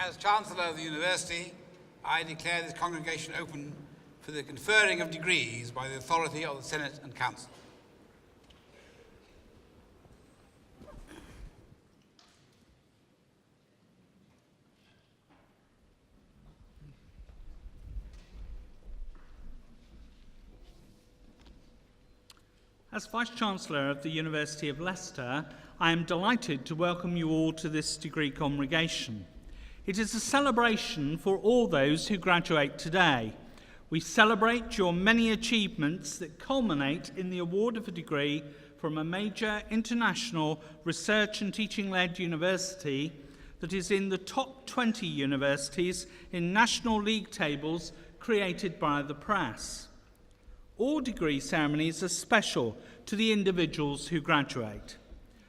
As Chancellor of the University, I declare this congregation open for the conferring of degrees by the authority of the Senate and Council. As Vice-Chancellor of the University of Leicester, I am delighted to welcome you all to this degree congregation. It is a celebration for all those who graduate today. We celebrate your many achievements that culminate in the award of a degree from a major international research and teaching-led university that is in the top 20 universities in national league tables created by the press. All degree ceremonies are special to the individuals who graduate.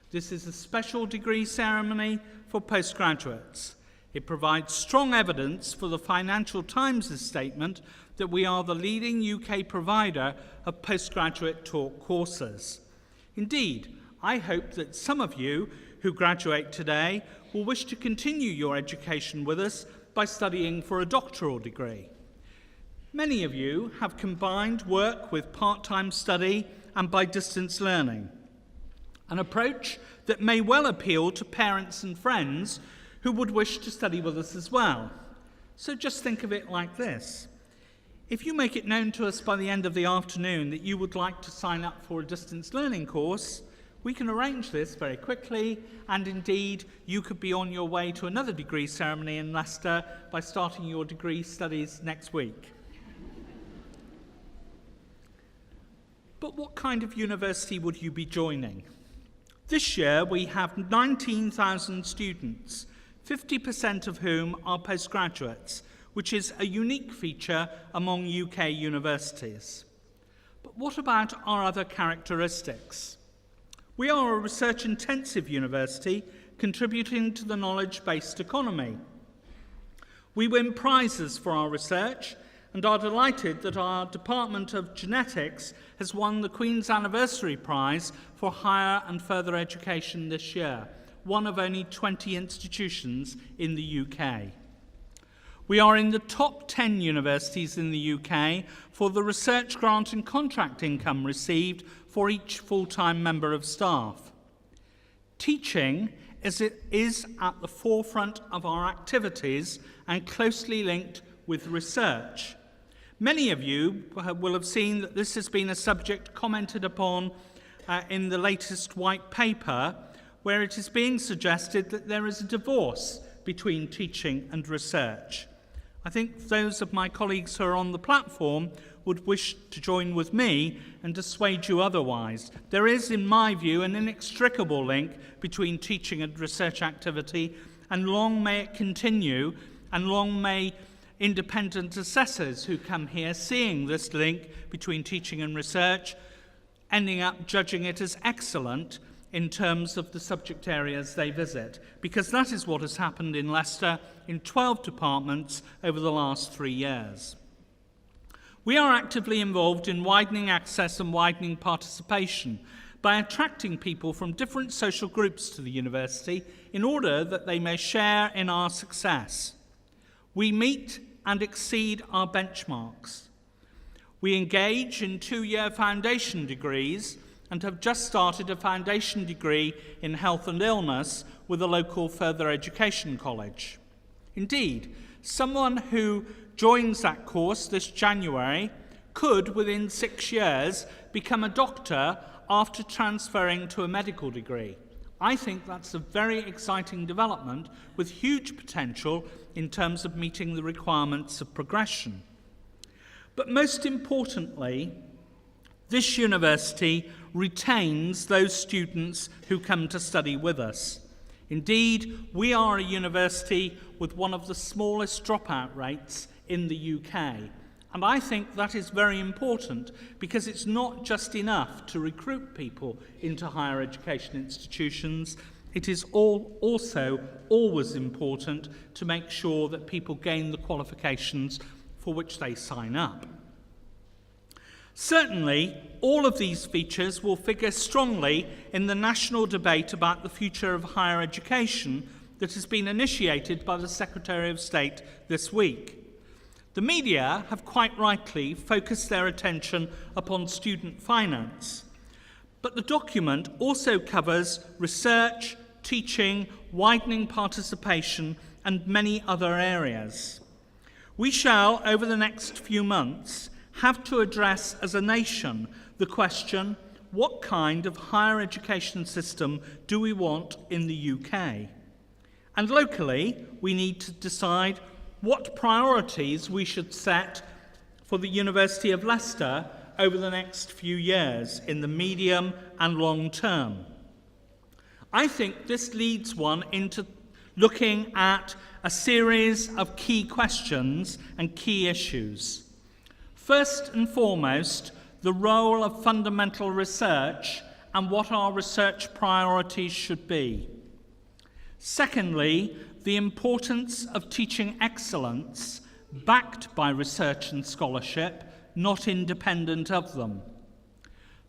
This is a special degree ceremony for postgraduates. It provides strong evidence for the Financial Times' statement that we are the leading UK provider of postgraduate taught courses. Indeed, I hope that some of you who graduate today will wish to continue your education with us by studying for a doctoral degree. Many of you have combined work with part-time study and by distance learning, an approach that may well appeal to parents and friends who would wish to study with us as well. So just think of it like this. If you make it known to us by the end of the afternoon that you would like to sign up for a distance learning course, we can arrange this very quickly, and indeed you could be on your way to another degree ceremony in Leicester by starting your degree studies next week. But what kind of university would you be joining? This year we have 19,000 students, 50% of whom are postgraduates, which is a unique feature among UK universities. But what about our other characteristics? We are a research-intensive university contributing to the knowledge-based economy. We win prizes for our research and are delighted that our Department of Genetics has won the Queen's Anniversary Prize for Higher and Further Education this year, one of only 20 institutions in the UK. We are in the top 10 universities in the UK for the research grant and contract income received for each full-time member of staff. Teaching is at the forefront of our activities and closely linked with research. Many of you will have seen that this has been a subject commented upon in the latest white paper, where it is being suggested that there is a divorce between teaching and research. I think those of my colleagues who are on the platform would wish to join with me and dissuade you otherwise. There is, in my view, an inextricable link between teaching and research activity, and long may it continue, and long may independent assessors who come here seeing this link between teaching and research ending up judging it as excellent in terms of the subject areas they visit, because that is what has happened in Leicester in 12 departments over the last 3 years. We are actively involved in widening access and widening participation by attracting people from different social groups to the university in order that they may share in our success. We meet and exceed our benchmarks. We engage in 2-year foundation degrees and have just started a foundation degree in health and illness with a local further education college. Indeed, someone who joins that course this January could, within 6 years, become a doctor after transferring to a medical degree. I think that's a very exciting development with huge potential in terms of meeting the requirements of progression. But most importantly, this university retains those students who come to study with us. Indeed, we are a university with one of the smallest dropout rates in the UK. And I think that is very important because it's not just enough to recruit people into higher education institutions. It is also always important to make sure that people gain the qualifications for which they sign up. Certainly, all of these features will figure strongly in the national debate about the future of higher education that has been initiated by the Secretary of State this week. The media have quite rightly focused their attention upon student finance, but the document also covers research, teaching, widening participation, and many other areas. We shall, over the next few months, have to address as a nation the question, what kind of higher education system do we want in the UK? And locally, we need to decide what priorities we should set for the University of Leicester over the next few years in the medium and long term. I think this leads one into looking at a series of key questions and key issues. First and foremost, the role of fundamental research and what our research priorities should be. Secondly, the importance of teaching excellence backed by research and scholarship, not independent of them.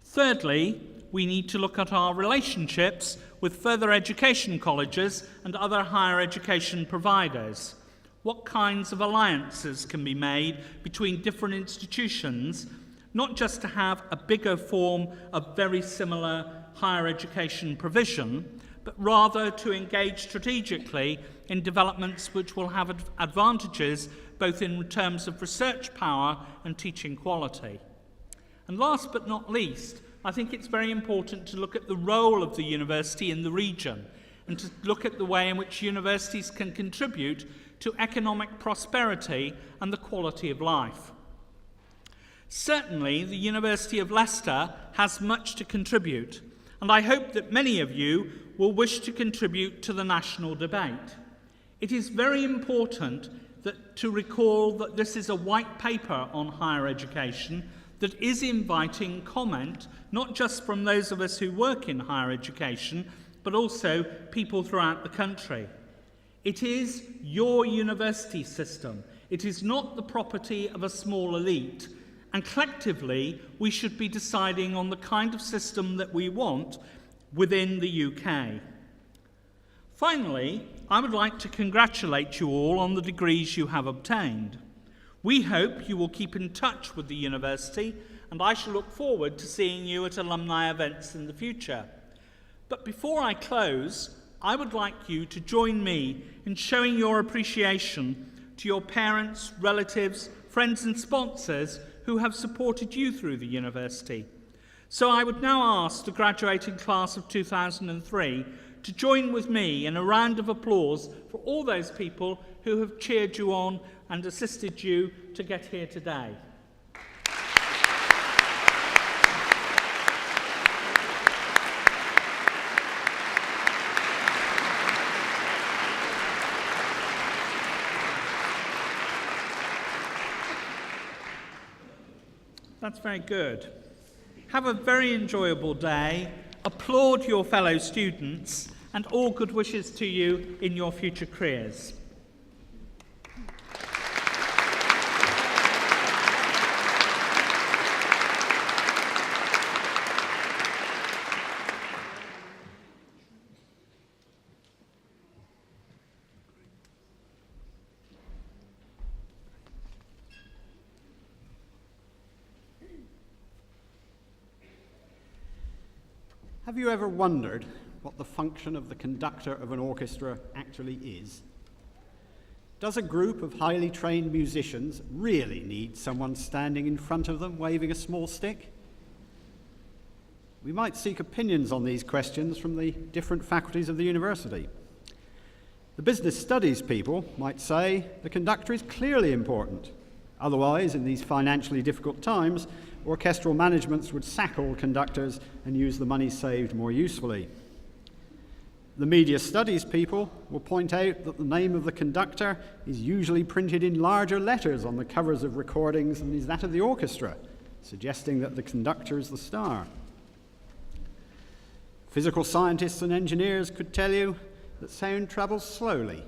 Thirdly, we need to look at our relationships with further education colleges and other higher education providers. What kinds of alliances can be made between different institutions, not just to have a bigger form of very similar higher education provision, but rather to engage strategically in developments which will have advantages both in terms of research power and teaching quality. And last but not least, I think it's very important to look at the role of the university in the region and to look at the way in which universities can contribute to economic prosperity and the quality of life. Certainly, the University of Leicester has much to contribute, and I hope that many of you will wish to contribute to the national debate. It is very important to recall that this is a white paper on higher education that is inviting comment, not just from those of us who work in higher education, but also people throughout the country. It is your university system. It is not the property of a small elite. And collectively, we should be deciding on the kind of system that we want within the UK. Finally, I would like to congratulate you all on the degrees you have obtained. We hope you will keep in touch with the university, and I shall look forward to seeing you at alumni events in the future. But before I close, I would like you to join me in showing your appreciation to your parents, relatives, friends and sponsors who have supported you through the university. So I would now ask the graduating class of 2003 to join with me in a round of applause for all those people who have cheered you on and assisted you to get here today. That's very good. Have a very enjoyable day. Applaud your fellow students, and all good wishes to you in your future careers. Have you ever wondered what the function of the conductor of an orchestra actually is? Does a group of highly trained musicians really need someone standing in front of them waving a small stick? We might seek opinions on these questions from the different faculties of the university. The business studies people might say the conductor is clearly important. Otherwise, in these financially difficult times, orchestral managements would sack all conductors and use the money saved more usefully. The media studies people will point out that the name of the conductor is usually printed in larger letters on the covers of recordings than is that of the orchestra, suggesting that the conductor is the star. Physical scientists and engineers could tell you that sound travels slowly,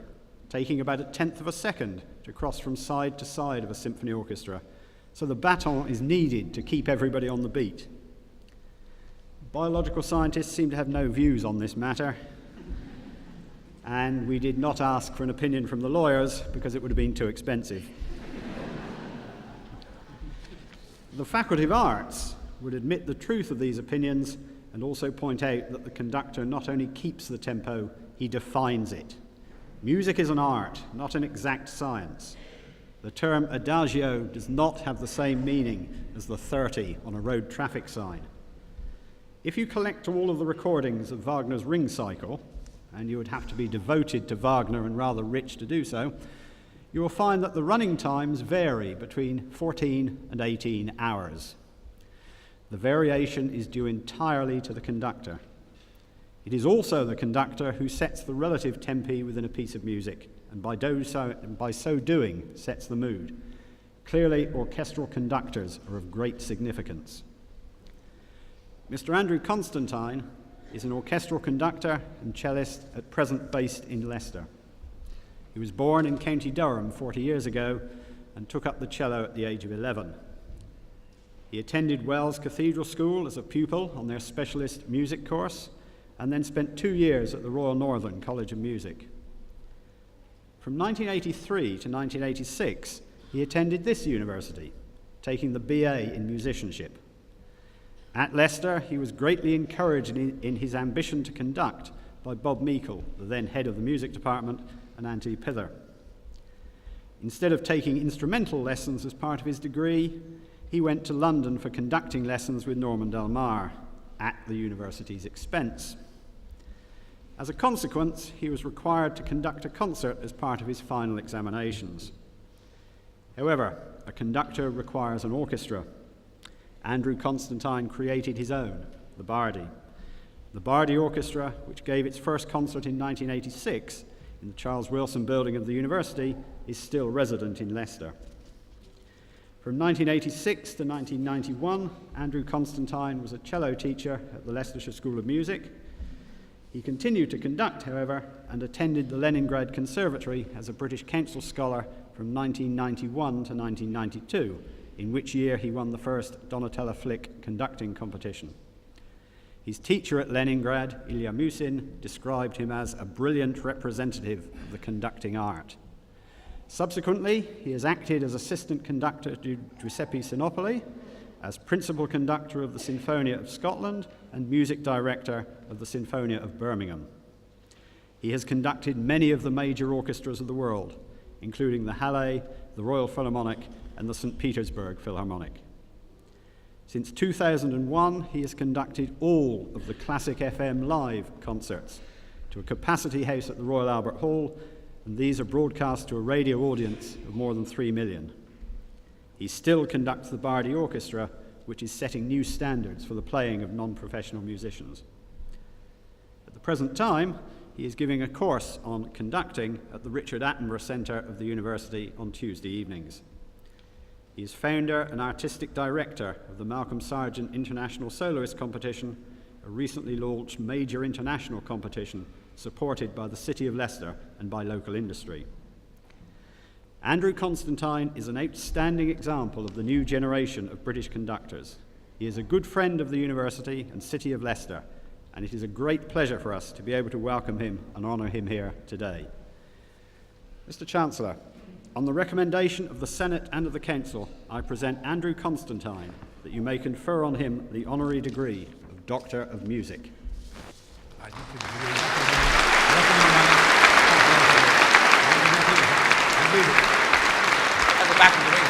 taking about 1/10 of a second to cross from side to side of a symphony orchestra, so the baton is needed to keep everybody on the beat. Biological scientists seem to have no views on this matter. and we did not ask for an opinion from the lawyers because it would have been too expensive. The Faculty of Arts would admit the truth of these opinions and also point out that the conductor not only keeps the tempo, he defines it. Music is an art, not an exact science. The term adagio does not have the same meaning as the 30 on a road traffic sign. If you collect all of the recordings of Wagner's Ring Cycle, and you would have to be devoted to Wagner and rather rich to do so, you will find that the running times vary between 14 and 18 hours. The variation is due entirely to the conductor. It is also the conductor who sets the relative tempi within a piece of music, and by so doing sets the mood. Clearly, orchestral conductors are of great significance. Mr. Andrew Constantine is an orchestral conductor and cellist at present based in Leicester. He was born in County Durham 40 years ago and took up the cello at the age of 11. He attended Wells Cathedral School as a pupil on their specialist music course and then spent 2 years at the Royal Northern College of Music. From 1983 to 1986, he attended this university, taking the BA in musicianship. At Leicester, he was greatly encouraged in his ambition to conduct by Bob Meikle, the then head of the music department, and Anthony Pither. Instead of taking instrumental lessons as part of his degree, he went to London for conducting lessons with Norman Del Mar at the university's expense. As a consequence, he was required to conduct a concert as part of his final examinations. However, a conductor requires an orchestra. Andrew Constantine created his own, the Bardi. The Bardi Orchestra, which gave its first concert in 1986 in the Charles Wilson building of the university, is still resident in Leicester. From 1986 to 1991, Andrew Constantine was a cello teacher at the Leicestershire School of Music. He continued to conduct, however, and attended the Leningrad Conservatory as a British Council scholar from 1991 to 1992, in which year he won the first Donatella Flick conducting competition. His teacher at Leningrad, Ilya Musin, described him as a brilliant representative of the conducting art. Subsequently, he has acted as assistant conductor to Giuseppe Sinopoli, as principal conductor of the Sinfonia of Scotland and music director of the Sinfonia of Birmingham. He has conducted many of the major orchestras of the world, including the Halle, the Royal Philharmonic, and the St. Petersburg Philharmonic. Since 2001, he has conducted all of the Classic FM live concerts to a capacity house at the Royal Albert Hall, and these are broadcast to a radio audience of more than 3 million. He still conducts the Bardi Orchestra, which is setting new standards for the playing of non-professional musicians. At the present time, he is giving a course on conducting at the Richard Attenborough Centre of the University on Tuesday evenings. He is founder and artistic director of the Malcolm Sargent International Soloist Competition, a recently launched major international competition supported by the City of Leicester and by local industry. Andrew Constantine is an outstanding example of the new generation of British conductors. He is a good friend of the University and City of Leicester, and it is a great pleasure for us to be able to welcome him and honour him here today. Mr. Chancellor, on the recommendation of the Senate and of the Council, I present Andrew Constantine that you may confer on him the honorary degree of Doctor of Music. At the back of the ring.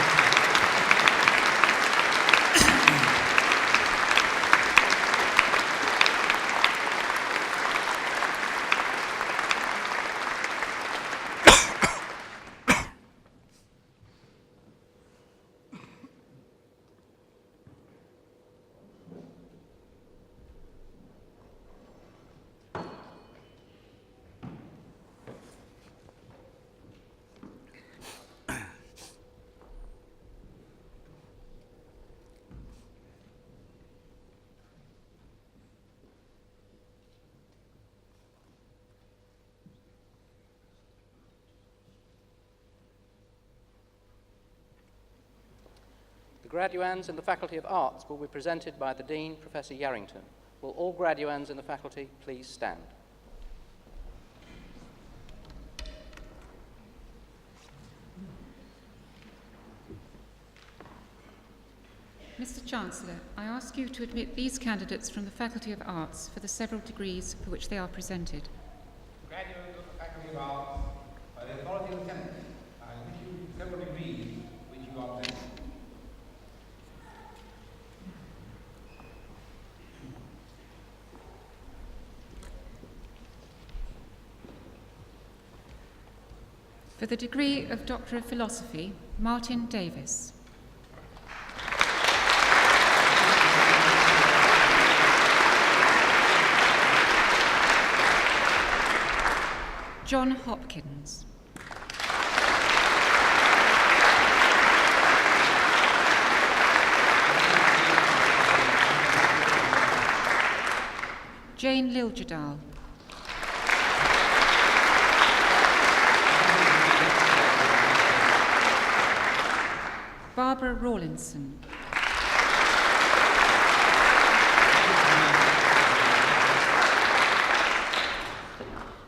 The graduands in the Faculty of Arts will be presented by the Dean, Professor Yarrington. Will all graduands in the faculty please stand? Mr. Chancellor, I ask you to admit these candidates from the Faculty of Arts for the several degrees for which they are presented. Graduates of the Faculty of Arts, by the authority of the Senate, I admit you to several degrees which you are presented. For the degree of Doctor of Philosophy, Martin Davis. John Hopkins. Jane Liljadal. Barbara Rawlinson.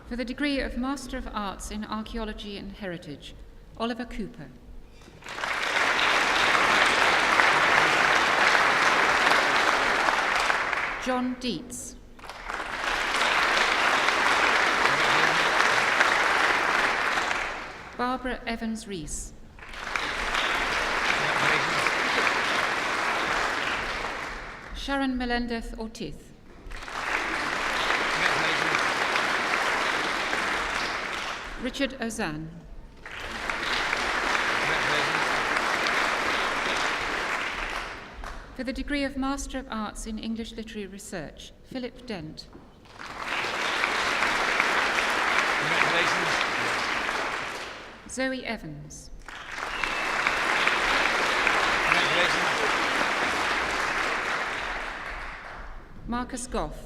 For the degree of Master of Arts in Archaeology and Heritage, Oliver Cooper. John Dietz. Barbara Evans-Rees. Sharon Melendez-Ortiz. Richard Ozanne. For the degree of Master of Arts in English Literary Research, Philip Dent. Zoe Evans. Marcus Goff.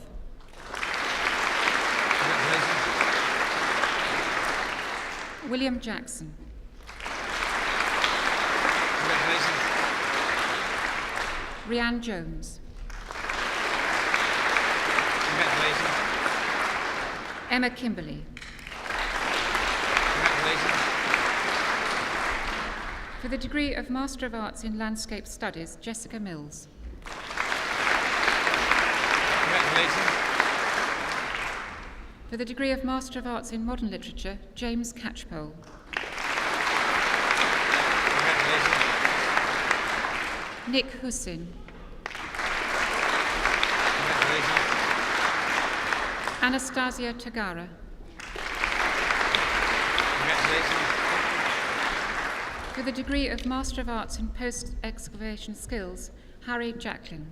William Jackson. Rhianne Jones. Emma Kimberley. For the degree of Master of Arts in Landscape Studies, Jessica Mills. For the degree of Master of Arts in Modern Literature, James Catchpole. Nick Hussin. Anastasia Tagara. For the degree of Master of Arts in Post-Excavation Skills, Harry Jacklin.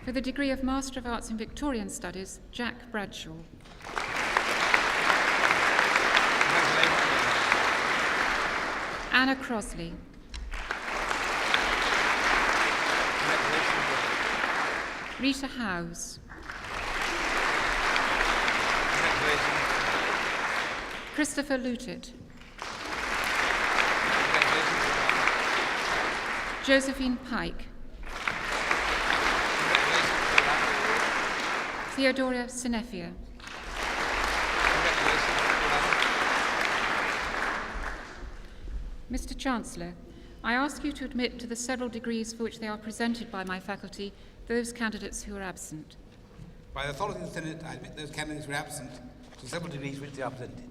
For the degree of Master of Arts in Victorian Studies, Jack Bradshaw. Anna Crosley. Rita Howes. Christopher Lutet. Josephine Pike. Theodora Senefia. Mr. Chancellor, I ask you to admit to the several degrees for which they are presented by my faculty those candidates who are absent. By the authority of the Senate, I admit those candidates who are absent to several degrees which they are presented.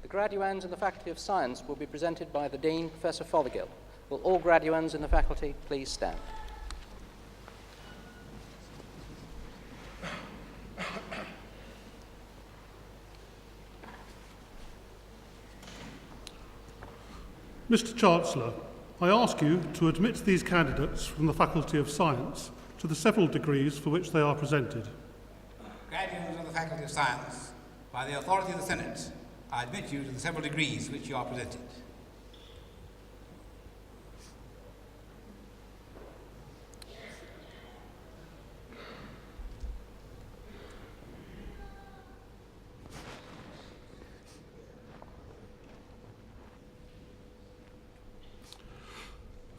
The graduands in the Faculty of Science will be presented by the Dean, Professor Fothergill. Will all graduands in the faculty please stand? Mr. Chancellor, I ask you to admit these candidates from the Faculty of Science to the several degrees for which they are presented. Graduates of the Faculty of Science, by the authority of the Senate, I admit you to the several degrees which you are presented.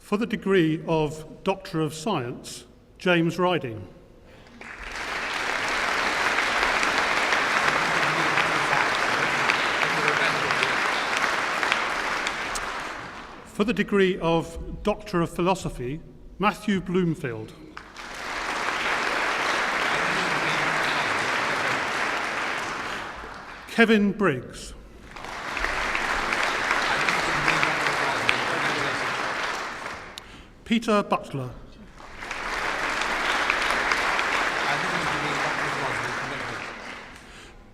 For the degree of Doctor of Science, James Riding. For the degree of Doctor of Philosophy, Matthew Bloomfield. Kevin Briggs. Peter Butler.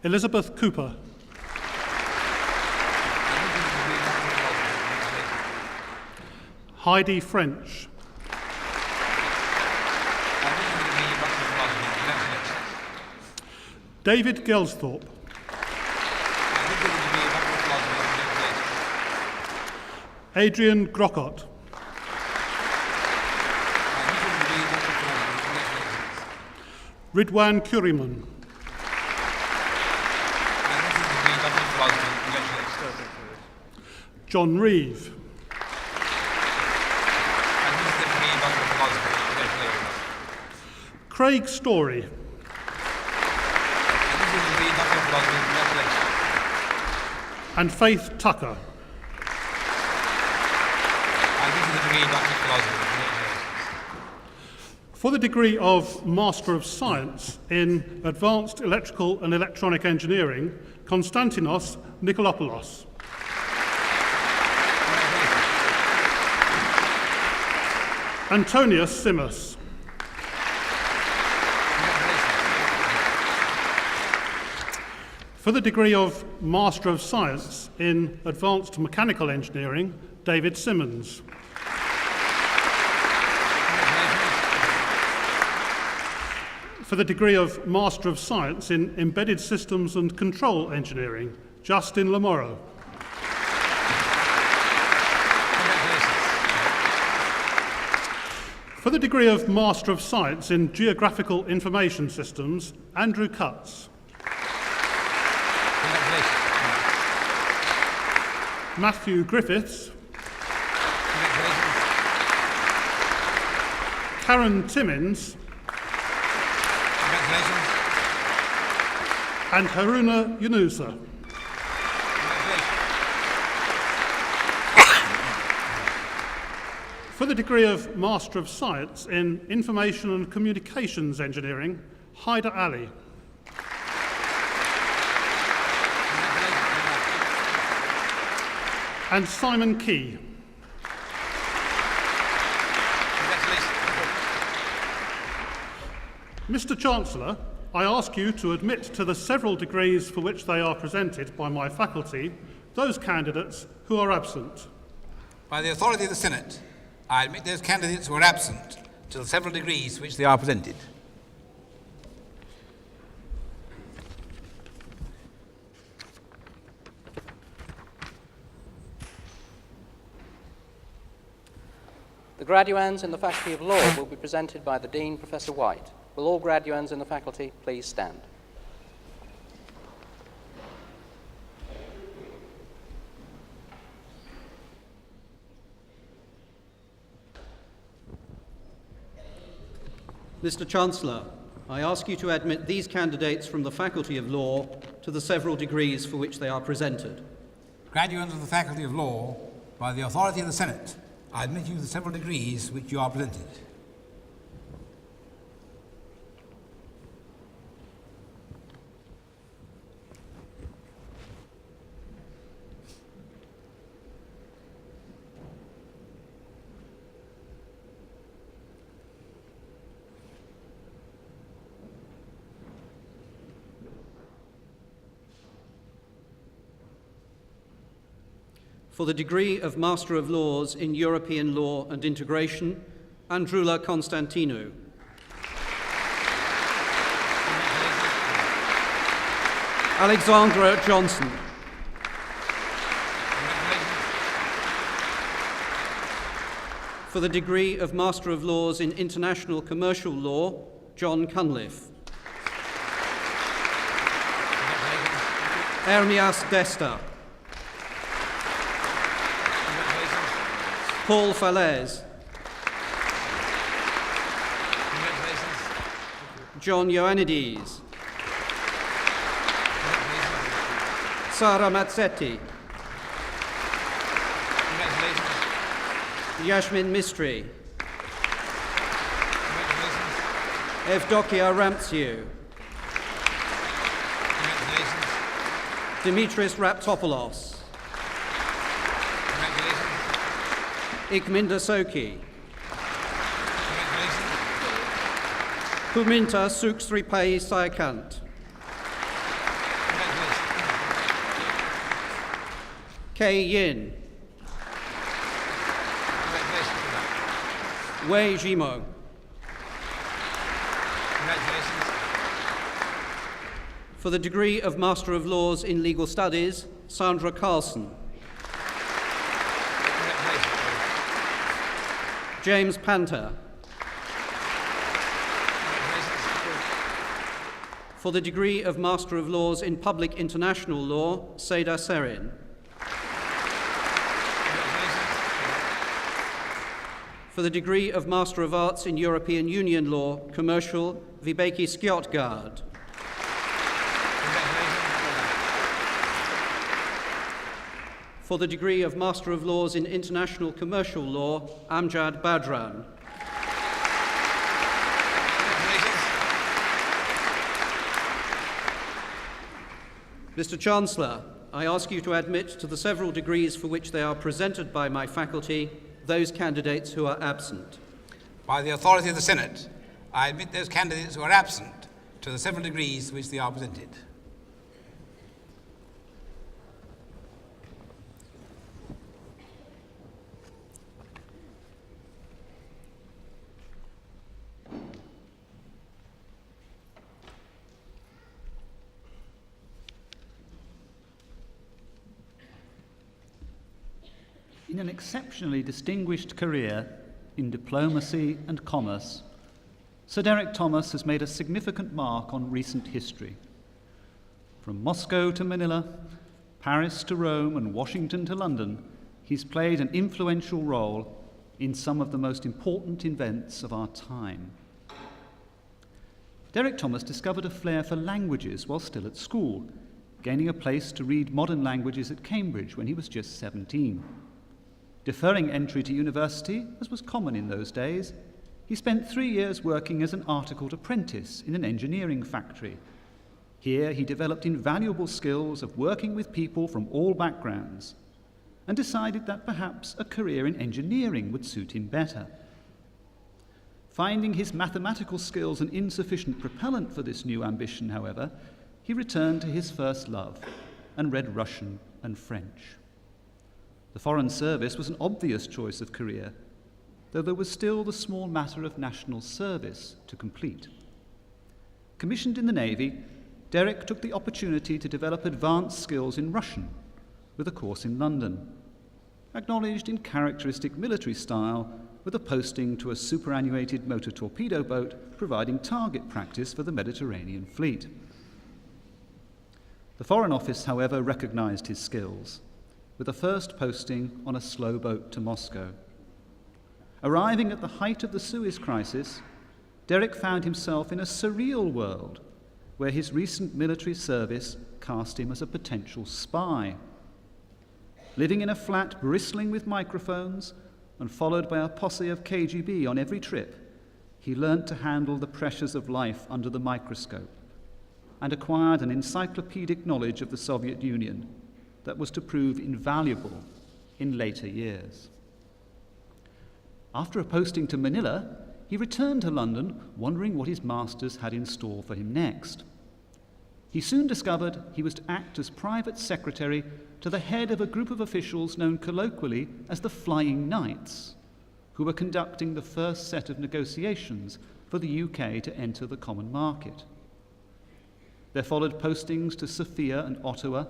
Elizabeth Cooper. Heidi French. David Gelsthorpe. Adrian Grocott. Ridwan Kuriman. John Reeve. Craig Story. And Faith Tucker. For the degree of Master of Science in Advanced Electrical and Electronic Engineering, Konstantinos Nikolopoulos. Antonius Simus. For the degree of Master of Science in Advanced Mechanical Engineering, David Simmons. For the degree of Master of Science in Embedded Systems and Control Engineering, Justin Lamorrow. For the degree of Master of Science in Geographical Information Systems, Andrew Cutts. Matthew Griffiths. Karen Timmins. And Haruna Yunusa. For the degree of Master of Science in Information and Communications Engineering, Haider Ali. And Simon Key. Mr. Chancellor, I ask you to admit to the several degrees for which they are presented by my faculty those candidates who are absent. By the authority of the Senate, I admit those candidates who are absent to the several degrees for which they are presented. The graduands in the Faculty of Law will be presented by the Dean, Professor White. Will all graduands in the faculty please stand? Mr. Chancellor, I ask you to admit these candidates from the Faculty of Law to the several degrees for which they are presented. Graduates of the Faculty of Law, by the authority of the Senate, I admit you to the several degrees which you are presented. For the degree of Master of Laws in European Law and Integration, Andrew Constantine. Alexandra Johnson. For the degree of Master of Laws in International Commercial Law, John Cunliffe. Ermias Desta. Paul Falaise. John Ioannidis. Sara Mazzetti. Congratulations. Yashmin Mistry. Congratulations. Evdokia Ramtsiou. Congratulations. Dimitris Raptopoulos. Congratulations. Ikminda Soki. Congratulations. Puminta Suksripay Sayakant. Congratulations. Kei Yin. Congratulations. Wei Jimo. Congratulations. For the degree of Master of Laws in Legal Studies, Sandra Carlson. Congratulations. James Panther. For the degree of Master of Laws in Public International Law, Seda Serin. For the degree of Master of Arts in European Union Law, Commercial, Vibeke Skjotgard. For the degree of Master of Laws in International Commercial Law, Amjad Badran. Mr. Chancellor, I ask you to admit to the several degrees for which they are presented by my faculty those candidates who are absent. By the authority of the Senate, I admit those candidates who are absent to the several degrees to which they are presented. In an exceptionally distinguished career in diplomacy and commerce, Sir Derek Thomas has made a significant mark on recent history. From Moscow to Manila, Paris to Rome, and Washington to London, he's played an influential role in some of the most important events of our time. Derek Thomas discovered a flair for languages while still at school, gaining a place to read modern languages at Cambridge when he was just 17. Deferring entry to university, as was common in those days, he spent 3 years working as an articled apprentice in an engineering factory. Here he developed invaluable skills of working with people from all backgrounds and decided that perhaps a career in engineering would suit him better. Finding his mathematical skills an insufficient propellant for this new ambition, however, he returned to his first love and read Russian and French. The Foreign Service was an obvious choice of career, though there was still the small matter of national service to complete. Commissioned in the Navy, Derek took the opportunity to develop advanced skills in Russian with a course in London, acknowledged in characteristic military style with a posting to a superannuated motor torpedo boat providing target practice for the Mediterranean fleet. The Foreign Office, however, recognized his skills, with a first posting on a slow boat to Moscow. Arriving at the height of the Suez Crisis, Derek found himself in a surreal world where his recent military service cast him as a potential spy. Living in a flat bristling with microphones and followed by a posse of KGB on every trip, he learnt to handle the pressures of life under the microscope and acquired an encyclopedic knowledge of the Soviet Union that was to prove invaluable in later years. After a posting to Manila, he returned to London, wondering what his masters had in store for him next. He soon discovered he was to act as private secretary to the head of a group of officials known colloquially as the Flying Knights, who were conducting the first set of negotiations for the UK to enter the common market. There followed postings to Sofia and Ottawa,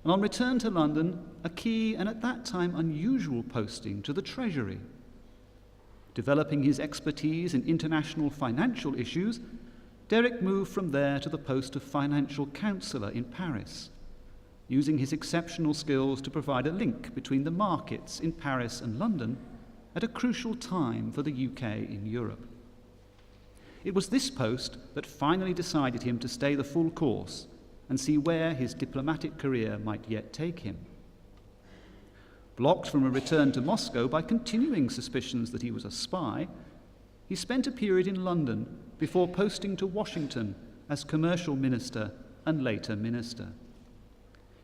and on return to London, a key and at that time unusual posting to the Treasury. Developing his expertise in international financial issues, Derek moved from there to the post of financial counsellor in Paris, using his exceptional skills to provide a link between the markets in Paris and London at a crucial time for the UK in Europe. It was this post that finally decided him to stay the full course and see where his diplomatic career might yet take him. Blocked from a return to Moscow by continuing suspicions that he was a spy, he spent a period in London before posting to Washington as commercial minister and later minister.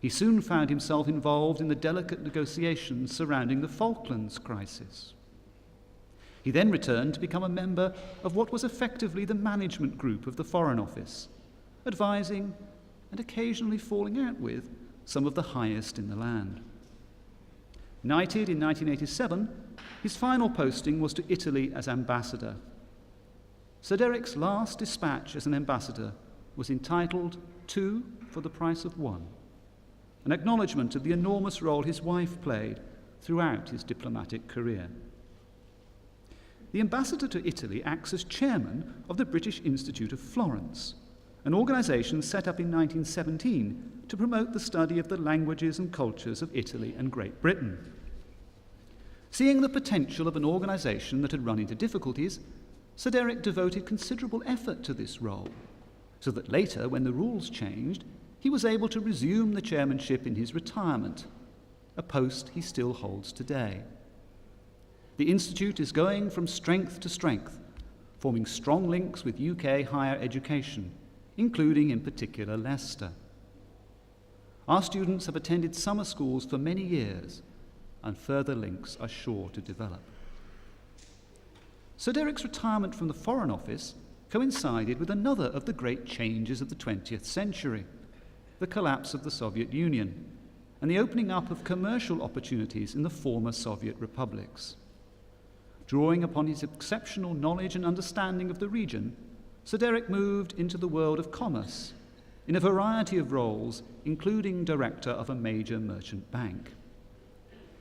He soon found himself involved in the delicate negotiations surrounding the Falklands crisis. He then returned to become a member of what was effectively the management group of the Foreign Office, advising and occasionally falling out with some of the highest in the land. Knighted in 1987, his final posting was to Italy as ambassador. Sir Derrick's last dispatch as an ambassador was entitled 2 for the Price of 1, an acknowledgement of the enormous role his wife played throughout his diplomatic career. The ambassador to Italy acts as chairman of the British Institute of Florence, an organisation set up in 1917 to promote the study of the languages and cultures of Italy and Great Britain. Seeing the potential of an organisation that had run into difficulties, Sir Derrick devoted considerable effort to this role, so that later, when the rules changed, he was able to resume the chairmanship in his retirement, a post he still holds today. The Institute is going from strength to strength, forming strong links with UK higher education, including in particular Leicester. Our students have attended summer schools for many years, and further links are sure to develop. Sir Derrick's retirement from the Foreign Office coincided with another of the great changes of the 20th century, the collapse of the Soviet Union, and the opening up of commercial opportunities in the former Soviet republics. Drawing upon his exceptional knowledge and understanding of the region, Sir Derrick moved into the world of commerce in a variety of roles, including director of a major merchant bank.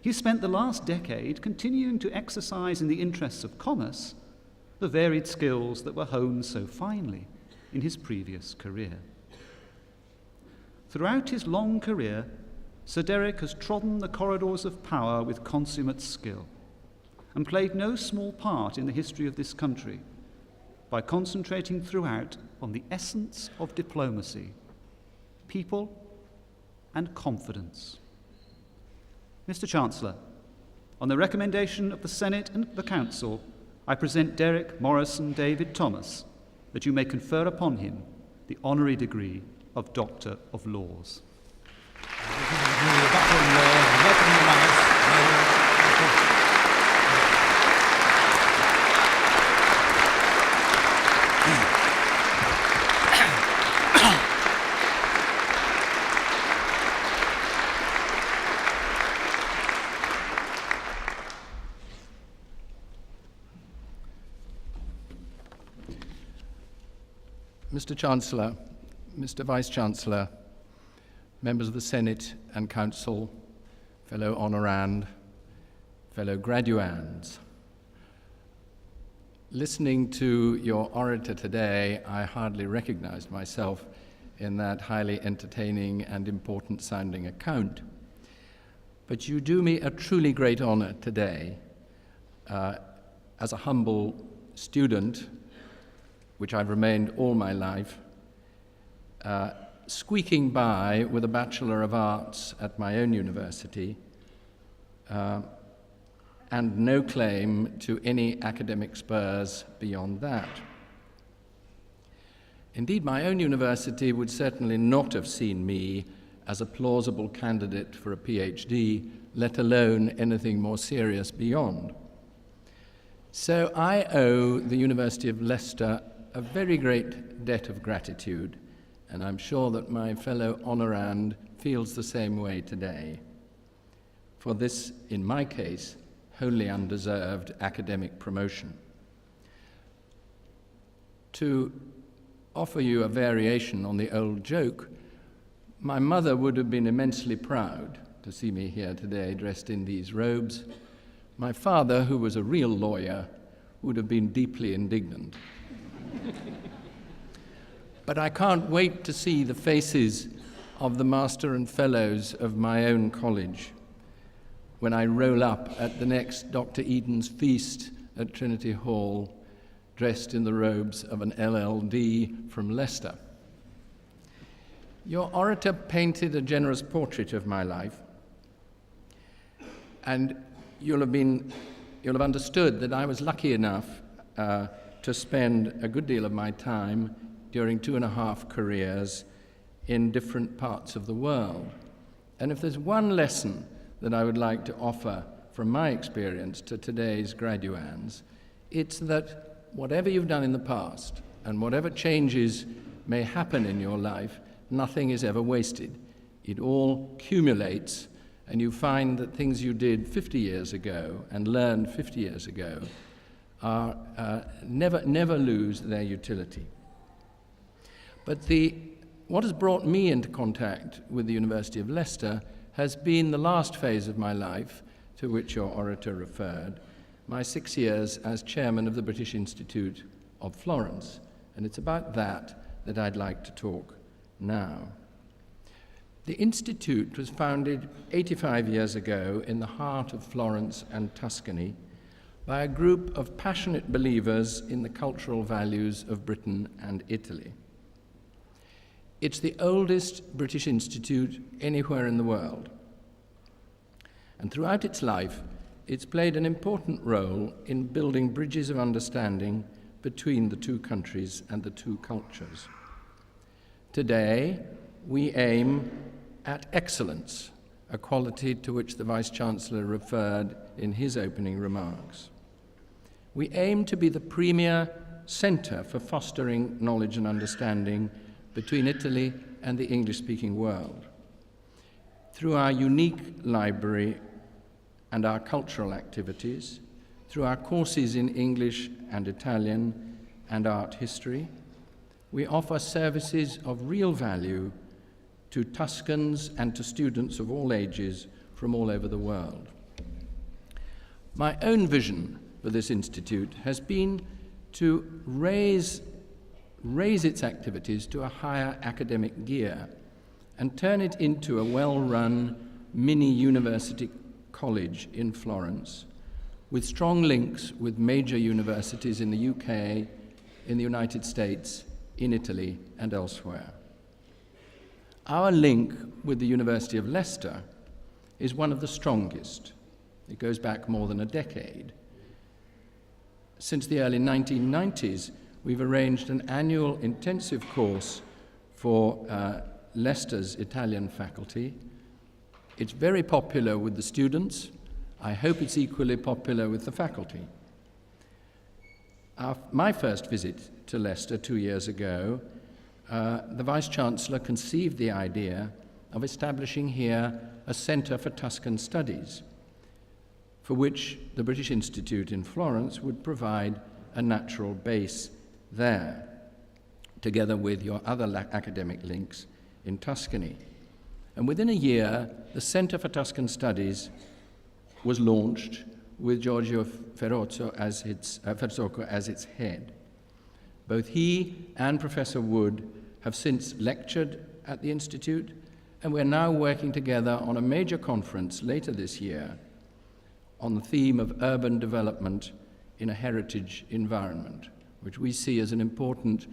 He spent the last decade continuing to exercise in the interests of commerce the varied skills that were honed so finely in his previous career. Throughout his long career, Sir Derrick has trodden the corridors of power with consummate skill and played no small part in the history of this country by concentrating throughout on the essence of diplomacy, people and confidence. Mr. Chancellor, on the recommendation of the Senate and the Council, I present Derrick Morrison David Thomas, that you may confer upon him the Honorary Degree of Doctor of Laws. Mr. Chancellor, Mr. Vice-Chancellor, members of the Senate and Council, fellow honorand, fellow graduands. Listening to your orator today, I hardly recognized myself in that highly entertaining and important sounding account. But you do me a truly great honor today as a humble student, which I've remained all my life, squeaking by with a Bachelor of Arts at my own university, and no claim to any academic spurs beyond that. Indeed, my own university would certainly not have seen me as a plausible candidate for a PhD, let alone anything more serious beyond. So I owe the University of Leicester a very great debt of gratitude, and I'm sure that my fellow honorand feels the same way today. For this, in my case, wholly undeserved academic promotion. To offer you a variation on the old joke, my mother would have been immensely proud to see me here today dressed in these robes. My father, who was a real lawyer, would have been deeply indignant. But I can't wait to see the faces of the Master and Fellows of my own college when I roll up at the next Dr. Eden's feast at Trinity Hall dressed in the robes of an LLD from Leicester. Your orator painted a generous portrait of my life, and you'll have understood that I was lucky enough to spend a good deal of my time during 2.5 careers in different parts of the world. And if there's one lesson that I would like to offer from my experience to today's graduands, it's that whatever you've done in the past and whatever changes may happen in your life, nothing is ever wasted. It all accumulates, and you find that things you did 50 years ago and learned 50 years ago are never lose their utility. But what has brought me into contact with the University of Leicester has been the last phase of my life, to which your orator referred, my 6 years as chairman of the British Institute of Florence. And it's about that I'd like to talk now. The Institute was founded 85 years ago in the heart of Florence and Tuscany by a group of passionate believers in the cultural values of Britain and Italy. It's the oldest British institute anywhere in the world. And throughout its life, it's played an important role in building bridges of understanding between the two countries and the two cultures. Today, we aim at excellence, a quality to which the Vice-Chancellor referred in his opening remarks. We aim to be the premier centre for fostering knowledge and understanding between Italy and the English-speaking world. Through our unique library and our cultural activities, through our courses in English and Italian and art history, we offer services of real value to Tuscans and to students of all ages from all over the world. My own vision for this institute has been to raise its activities to a higher academic gear and turn it into a well-run mini-university college in Florence with strong links with major universities in the UK, in the United States, in Italy, and elsewhere. Our link with the University of Leicester is one of the strongest. It goes back more than a decade. Since the early 1990s, we've arranged an annual intensive course for Leicester's Italian faculty. It's very popular with the students. I hope it's equally popular with the faculty. My first visit to Leicester 2 years ago, the Vice-Chancellor conceived the idea of establishing here a Centre for Tuscan Studies, for which the British Institute in Florence would provide a natural base there, together with your other academic links in Tuscany. And within a year, the Centre for Tuscan Studies was launched with Giorgio Ferrocco as its head. Both he and Professor Wood have since lectured at the Institute, and we're now working together on a major conference later this year on the theme of urban development in a heritage environment, which we see as an important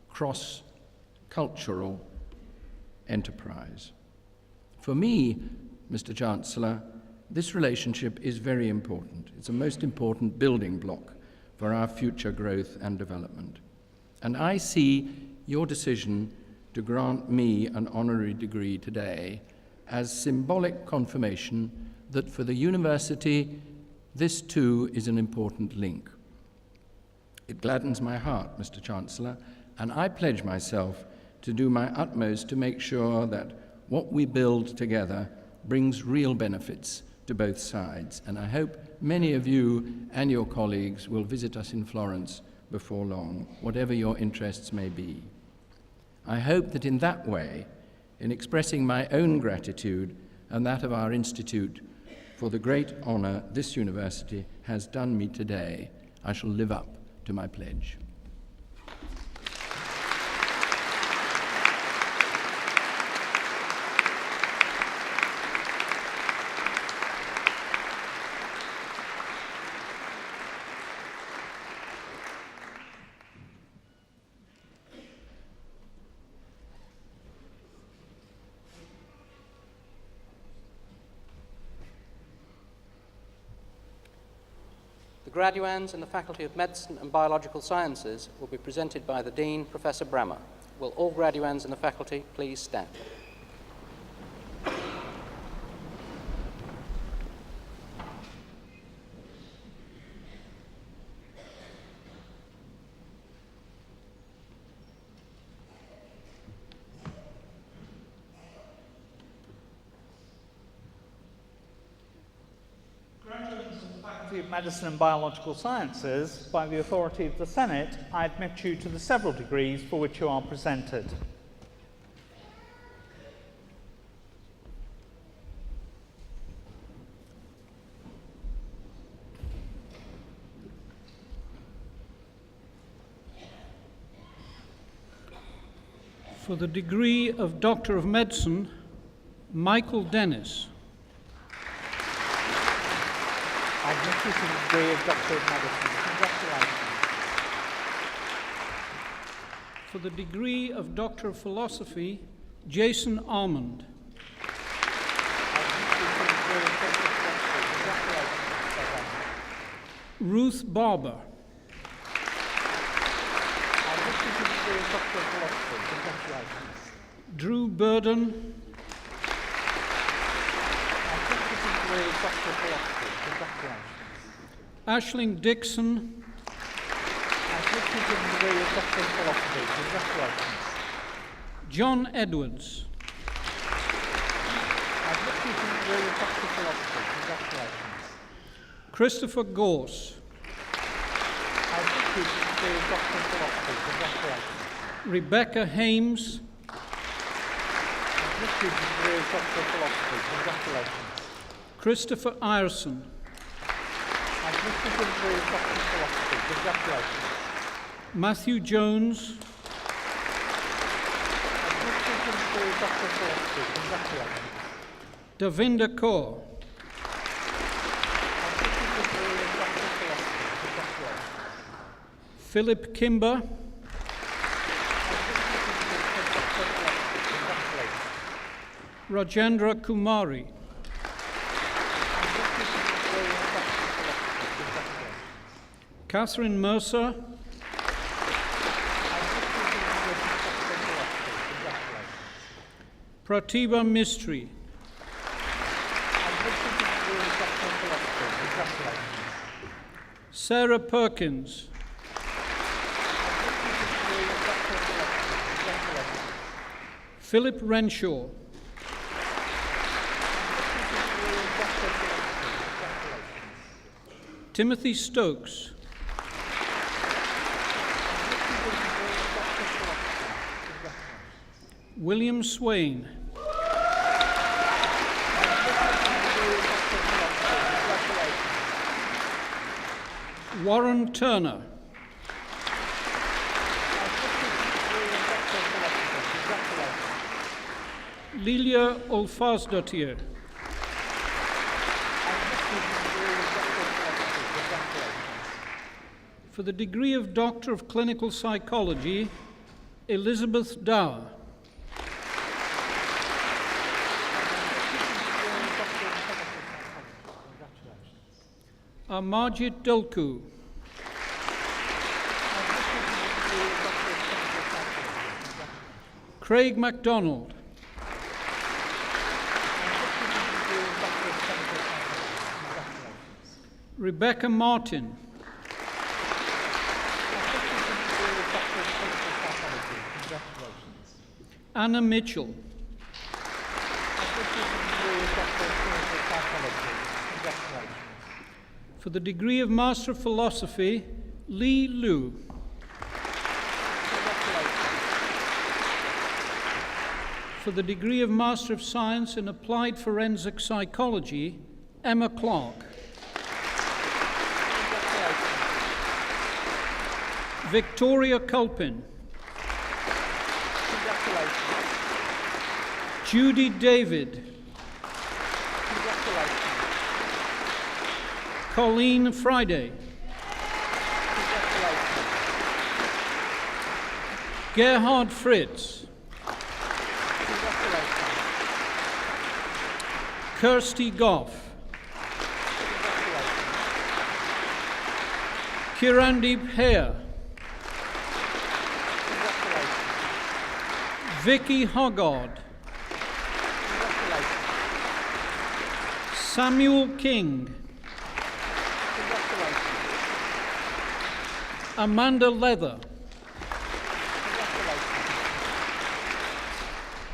cross-cultural enterprise. For me, Mr. Chancellor, this relationship is very important. It's a most important building block for our future growth and development. And I see your decision to grant me an honorary degree today as symbolic confirmation that for the university, this too is an important link. It gladdens my heart, Mr. Chancellor, and I pledge myself to do my utmost to make sure that what we build together brings real benefits to both sides. And I hope many of you and your colleagues will visit us in Florence before long, whatever your interests may be. I hope that in that way, in expressing my own gratitude and that of our Institute for the great honor this university has done me today, I shall live up to my pledge. The graduands in the Faculty of Medicine and Biological Sciences will be presented by the Dean, Professor Brammer. Will all graduands in the faculty please stand? Faculty of Medicine and Biological Sciences, by the authority of the Senate, I admit you to the several degrees for which you are presented. For the degree of Doctor of Medicine, Michael Dennis. I admit you to the degree of Doctor of Medicine. Congratulations. For the degree of Doctor of Philosophy, Jason Almond. Ruth Barber. Drew Burden. Aisling Dixon. John Edwards. Christopher Gorse. Rebecca Hames. Christopher Ireson. Matthew Jones. Davinder Kaur. Philip Kimber. Rajendra Kumari. Catherine Mercer. Pratibha Mistry. Sarah Perkins. Philip Renshaw. Timothy Stokes. William Swain. Warren Turner. Lilia Olfasdottir. For the degree of Doctor of Clinical Psychology, Elizabeth Dower. Amarjit Dulku. Craig MacDonald. Rebecca Martin. Anna Mitchell. For the degree of Master of Philosophy, Li Lu. For the degree of Master of Science in Applied Forensic Psychology, Emma Clark. Victoria Culpin. Judy David. Colleen Friday. Gerhard Fritz. Kirsty Goff. Kirandeep Hare, Vicky Hoggard, Samuel King, Amanda Leather,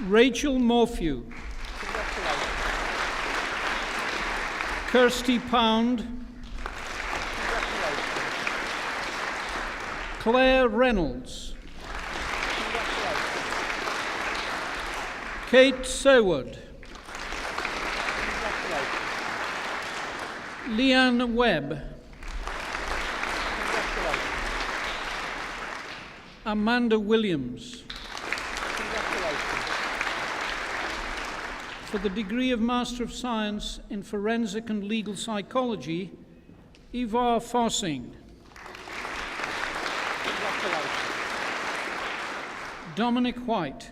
Rachel Morphew, Kirsty Pound, Claire Reynolds, Kate Seward, Leanne Webb, Amanda Williams. For the degree of Master of Science in Forensic and Legal Psychology, Ivar Fossing. Dominic White.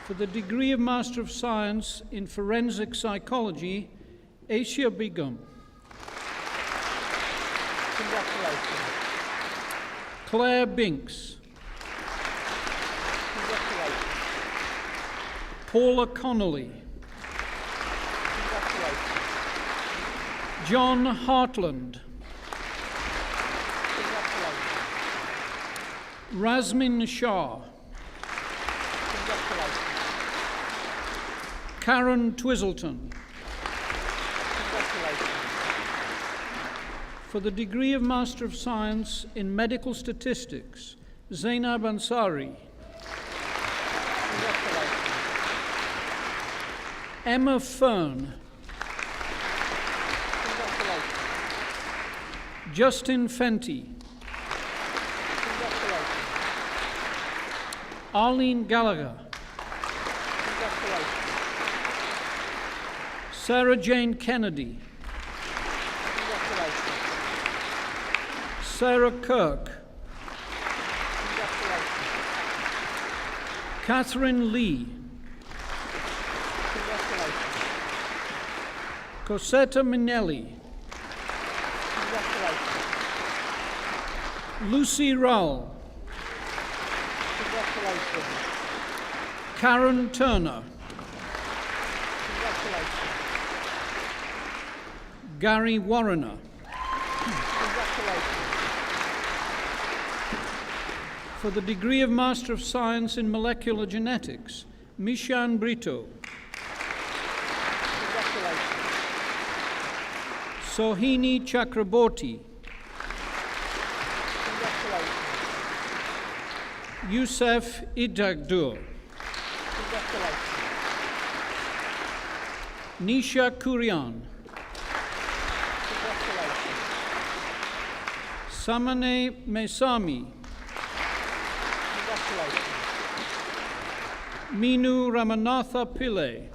For the degree of Master of Science in Forensic Psychology, Asia Begum. Claire Binks. Paula Connolly. John Hartland. Rasmin Shah. Karen Twizzleton. For the degree of Master of Science in Medical Statistics, Zainab Ansari. Emma Fern. Justin Fenty. Arlene Gallagher. Sarah Jane Kennedy. Sarah Kirk. Catherine Lee. Cosetta Minelli. Lucy Rowell. Karen Turner. Gary Warrener. For the degree of Master of Science in Molecular Genetics, Mishan Brito. Sohini Chakraborty. Youssef Idagdur. Nisha Kurian. Samane Mesami. Minu Ramanatha Pillai.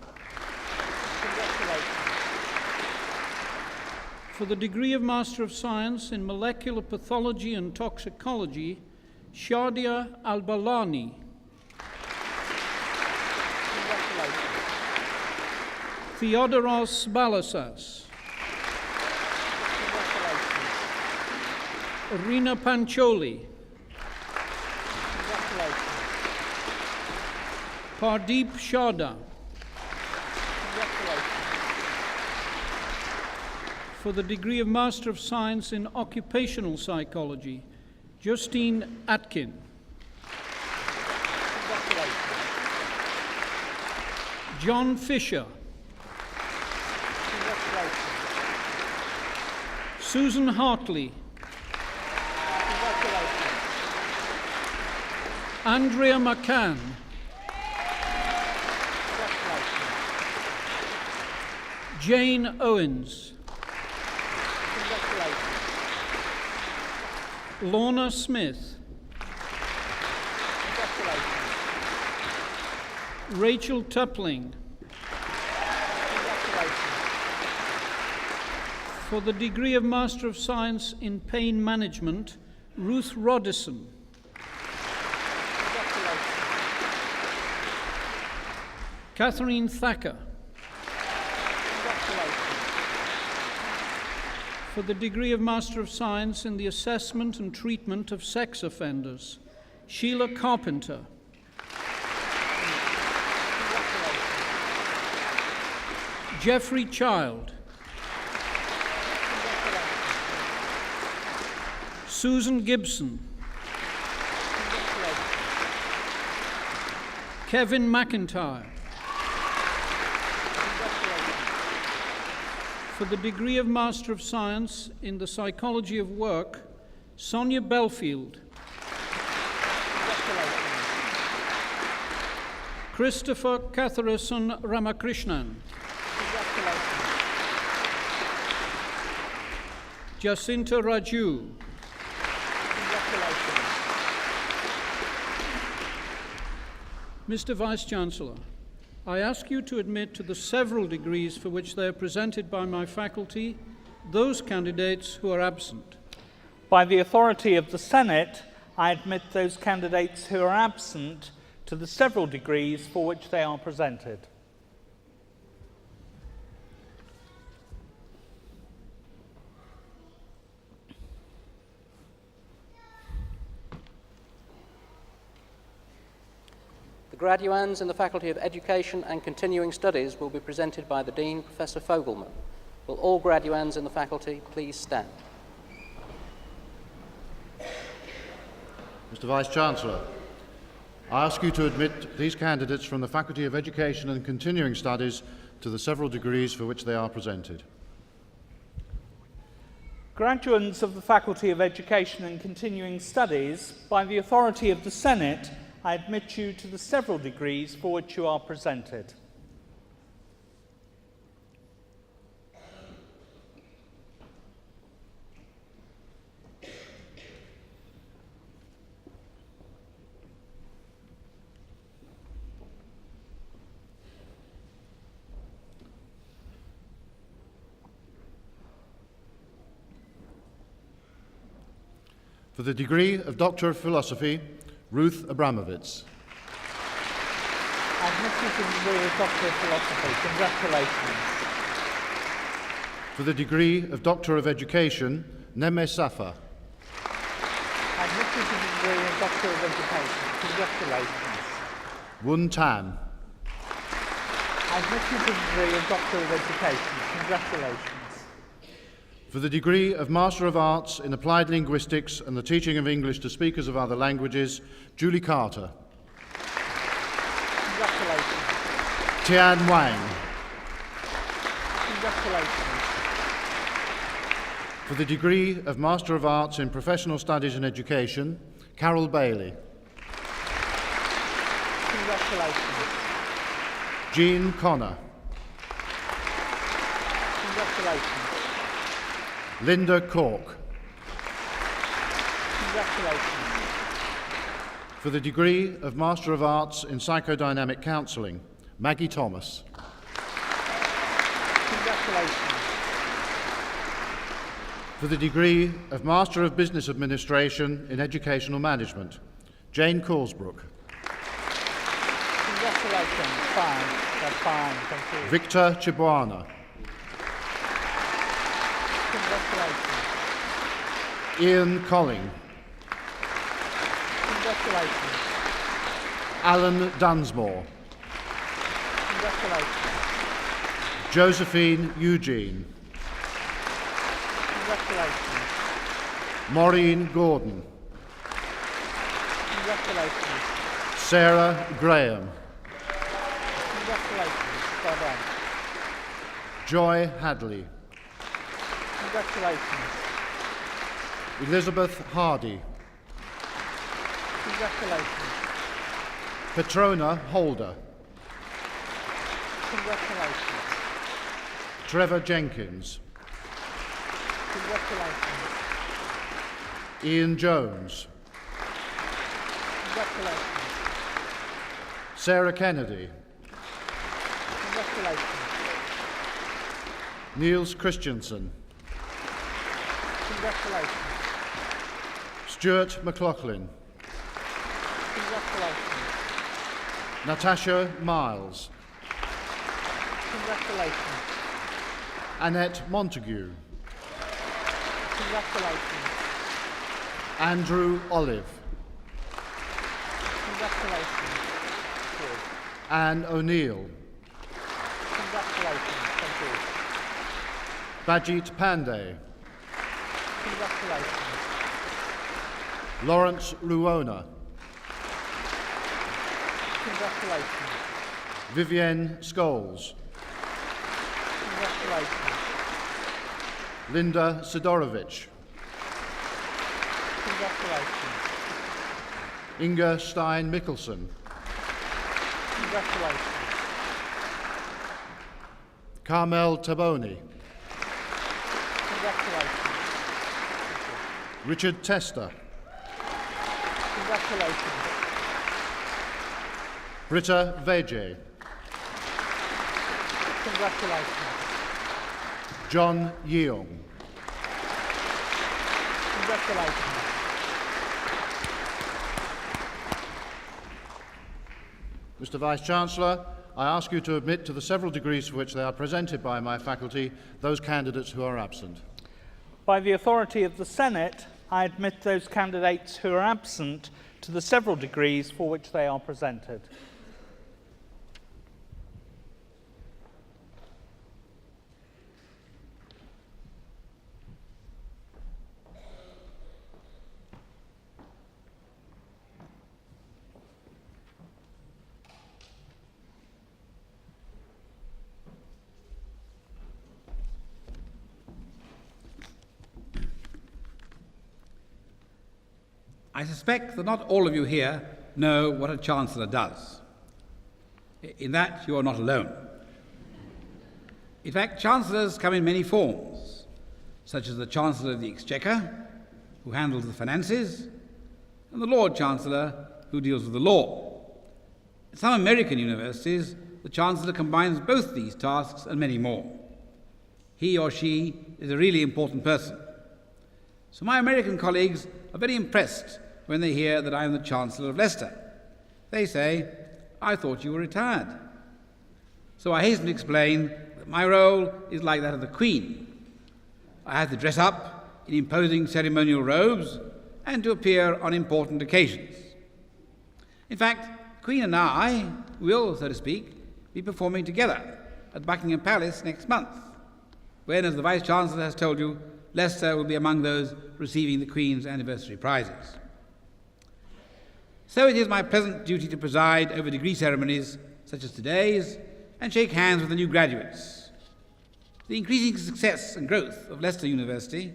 For the degree of Master of Science in Molecular Pathology and Toxicology, Shadia Al-Balani. Theodoros Balasas. Rina Pancholi. Pardeep Sharda. For the degree of Master of Science in Occupational Psychology, Justine Atkin. John Fisher. Susan Hartley. Andrea McCann. Jane Owens. Lorna Smith. Rachel Tupling. For the degree of Master of Science in Pain Management, Ruth Rodison. Catherine Thacker. For the degree of Master of Science in the Assessment and Treatment of Sex Offenders, Sheila Carpenter. Jeffrey Child. Susan Gibson. Kevin McIntyre. For the degree of Master of Science in the Psychology of Work, Sonia Belfield. Christopher Katharasan Ramakrishnan. Jacinta Raju. Mr. Vice-Chancellor, I ask you to admit to the several degrees for which they are presented by my faculty those candidates who are absent. By the authority of the Senate, I admit those candidates who are absent to the several degrees for which they are presented. The graduands in the Faculty of Education and Continuing Studies will be presented by the Dean, Professor Fogelman. Will all graduands in the faculty please stand? Mr. Vice-Chancellor, I ask you to admit these candidates from the Faculty of Education and Continuing Studies to the several degrees for which they are presented. Graduates of the Faculty of Education and Continuing Studies, by the authority of the Senate, I admit you to the several degrees for which you are presented. For the degree of Doctor of Philosophy, Ruth Abramovitz. I admit you to the degree of Doctor of Philosophy. Congratulations. For the degree of Doctor of Education, Neme Safa. I admit you to the degree of Doctor of Education. Congratulations. Wun Tan. I admit you to the degree of Doctor of Education. Congratulations. For the degree of Master of Arts in Applied Linguistics and the Teaching of English to Speakers of Other Languages, Julie Carter. Congratulations. Tian Wang. Congratulations. For the degree of Master of Arts in Professional Studies and Education, Carol Bailey. Congratulations. Jean Connor. Congratulations. Linda Cork. Congratulations. For the degree of Master of Arts in Psychodynamic Counselling, Maggie Thomas. Congratulations. For the degree of Master of Business Administration in Educational Management, Jane Corsbrook. Congratulations. Fine. That's fine. Thank you. Victor Chibuana. Congratulations. Ian Colling. Congratulations. Alan Dunsmore. Congratulations. Josephine Eugene. Congratulations. Maureen Gordon. Congratulations. Sarah Graham. Congratulations. Well done. Joy Hadley. Congratulations. Elizabeth Hardy. Congratulations. Petrona Holder. Congratulations. Trevor Jenkins. Congratulations. Ian Jones. Congratulations. Sarah Kennedy. Congratulations. Niels Christensen. Congratulations. Stuart McLaughlin. Congratulations. Natasha Miles. Congratulations. Annette Montague. Congratulations. Andrew Olive. Congratulations. Good. Anne O'Neill. Congratulations. Thank you. Bajit Pandey. Congratulations. Lawrence Ruona. Congratulations. Vivienne Scholes. Congratulations. Linda Sidorovich. Congratulations. Inga Stein Mikkelsen. Congratulations. Carmel Taboni. Congratulations. Richard Tester. Congratulations. Britta Veje. Congratulations. John Yeong. Congratulations. Mr. Vice-Chancellor, I ask you to admit to the several degrees for which they are presented by my faculty those candidates who are absent. By the authority of the Senate, I admit those candidates who are absent to the several degrees for which they are presented. I suspect that not all of you here know what a Chancellor does. In that, you are not alone. In fact, Chancellors come in many forms, such as the Chancellor of the Exchequer, who handles the finances, and the Lord Chancellor, who deals with the law. In some American universities, the Chancellor combines both these tasks and many more. He or she is a really important person. So my American colleagues are very impressed when they hear that I am the Chancellor of Leicester. They say, "I thought you were retired." So I hasten to explain that my role is like that of the Queen. I have to dress up in imposing ceremonial robes and to appear on important occasions. In fact, the Queen and I will, so to speak, be performing together at Buckingham Palace next month, when, as the Vice-Chancellor has told you, Leicester will be among those receiving the Queen's anniversary prizes. So it is my pleasant duty to preside over degree ceremonies such as today's and shake hands with the new graduates. The increasing success and growth of Leicester University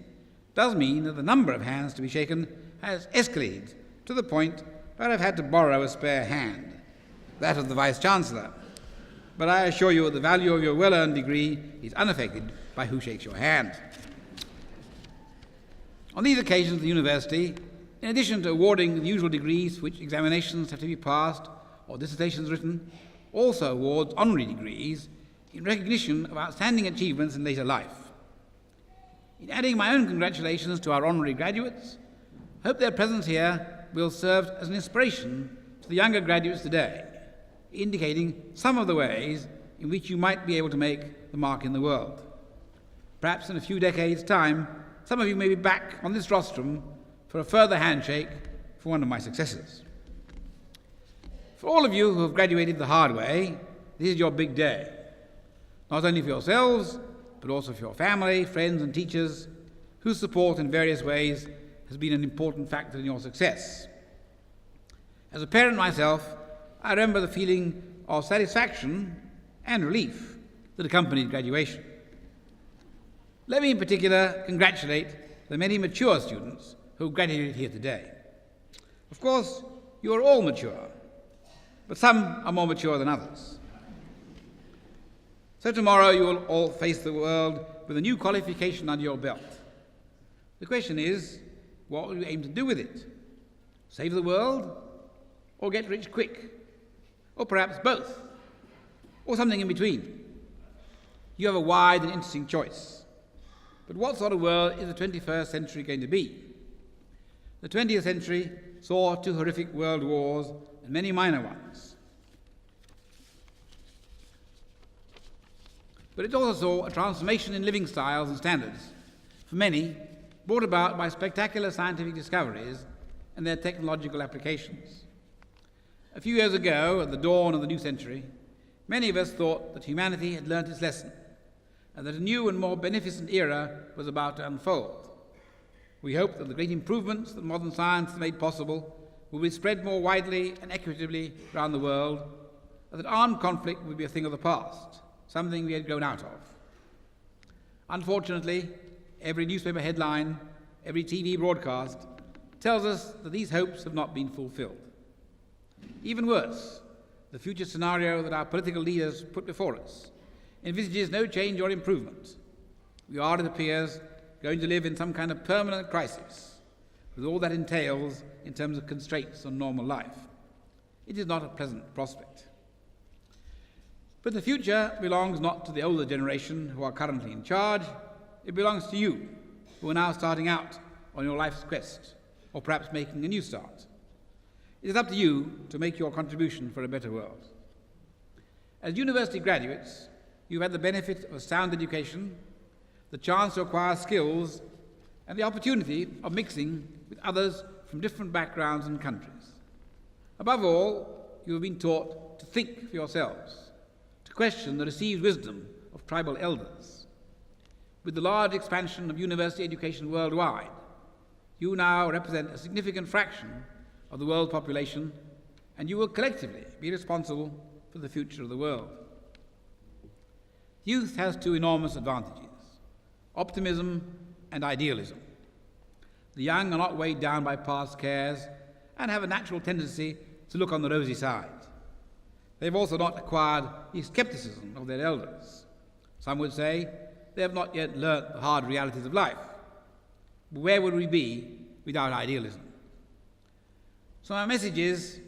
does mean that the number of hands to be shaken has escalated to the point where I've had to borrow a spare hand, that of the Vice-Chancellor. But I assure you that the value of your well-earned degree is unaffected by who shakes your hand. On these occasions, the University, in addition to awarding the usual degrees for which examinations have to be passed or dissertations written, also awards honorary degrees in recognition of outstanding achievements in later life. In adding my own congratulations to our honorary graduates, I hope their presence here will serve as an inspiration to the younger graduates today, indicating some of the ways in which you might be able to make the mark in the world. Perhaps in a few decades' time, some of you may be back on this rostrum for a further handshake for one of my successors. For all of you who have graduated the hard way, this is your big day, not only for yourselves, but also for your family, friends and teachers, whose support in various ways has been an important factor in your success. As a parent myself, I remember the feeling of satisfaction and relief that accompanied graduation. Let me in particular congratulate the many mature students who graduated here today. Of course, you are all mature, but some are more mature than others. So tomorrow you will all face the world with a new qualification under your belt. The question is, what will you aim to do with it? Save the world, or get rich quick? Or perhaps both, or something in between. You have a wide and interesting choice. But what sort of world is the 21st century going to be? The 20th century saw 2 horrific world wars and many minor ones. But it also saw a transformation in living styles and standards. For many, brought about by spectacular scientific discoveries and their technological applications. A few years ago, at the dawn of the new century, many of us thought that humanity had learnt its lesson and that a new and more beneficent era was about to unfold. We hoped that the great improvements that modern science has made possible will be spread more widely and equitably around the world, and that armed conflict would be a thing of the past, something we had grown out of. Unfortunately, every newspaper headline, every TV broadcast tells us that these hopes have not been fulfilled. Even worse, the future scenario that our political leaders put before us envisages no change or improvement. We are, it appears, going to live in some kind of permanent crisis, with all that entails in terms of constraints on normal life. It is not a pleasant prospect. But the future belongs not to the older generation who are currently in charge. It belongs to you, who are now starting out on your life's quest, or perhaps making a new start. It is up to you to make your contribution for a better world. As university graduates, you've had the benefit of a sound education, the chance to acquire skills, and the opportunity of mixing with others from different backgrounds and countries. Above all, you have been taught to think for yourselves, to question the received wisdom of tribal elders. With the large expansion of university education worldwide, you now represent a significant fraction of the world population, and you will collectively be responsible for the future of the world. Youth has two enormous advantages: optimism and idealism. The young are not weighed down by past cares and have a natural tendency to look on the rosy side. They have also not acquired the skepticism of their elders. Some would say they have not yet learnt the hard realities of life. But where would we be without idealism? So my message is,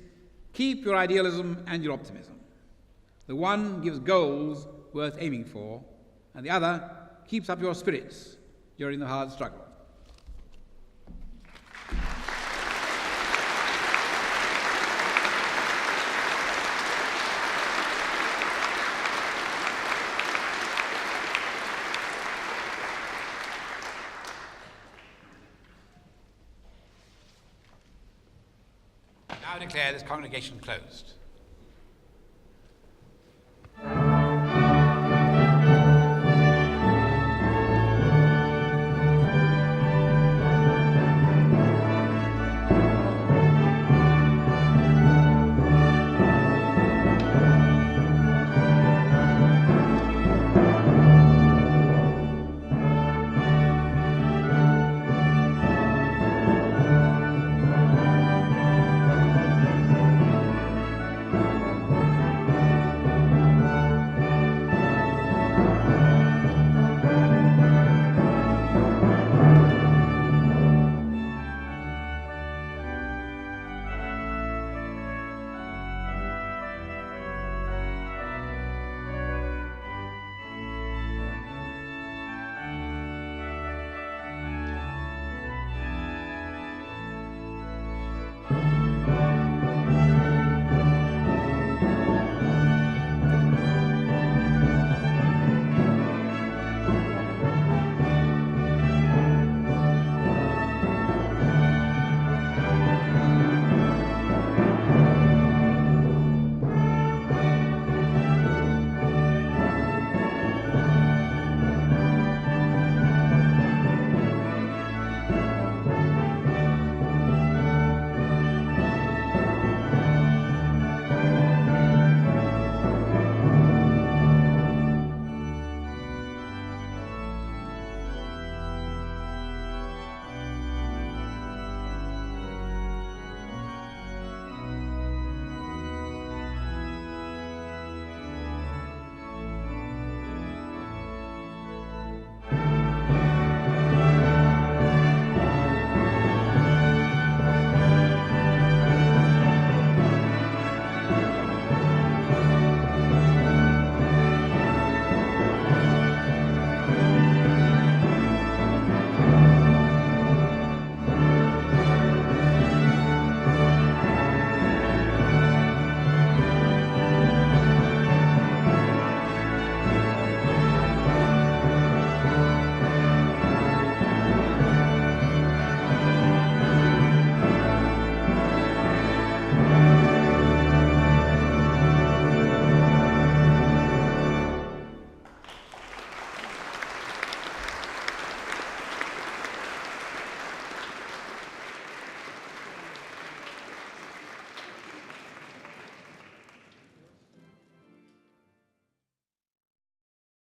keep your idealism and your optimism. The one gives goals worth aiming for, and the other keeps up your spirits during the hard struggle. I now declare this congregation closed.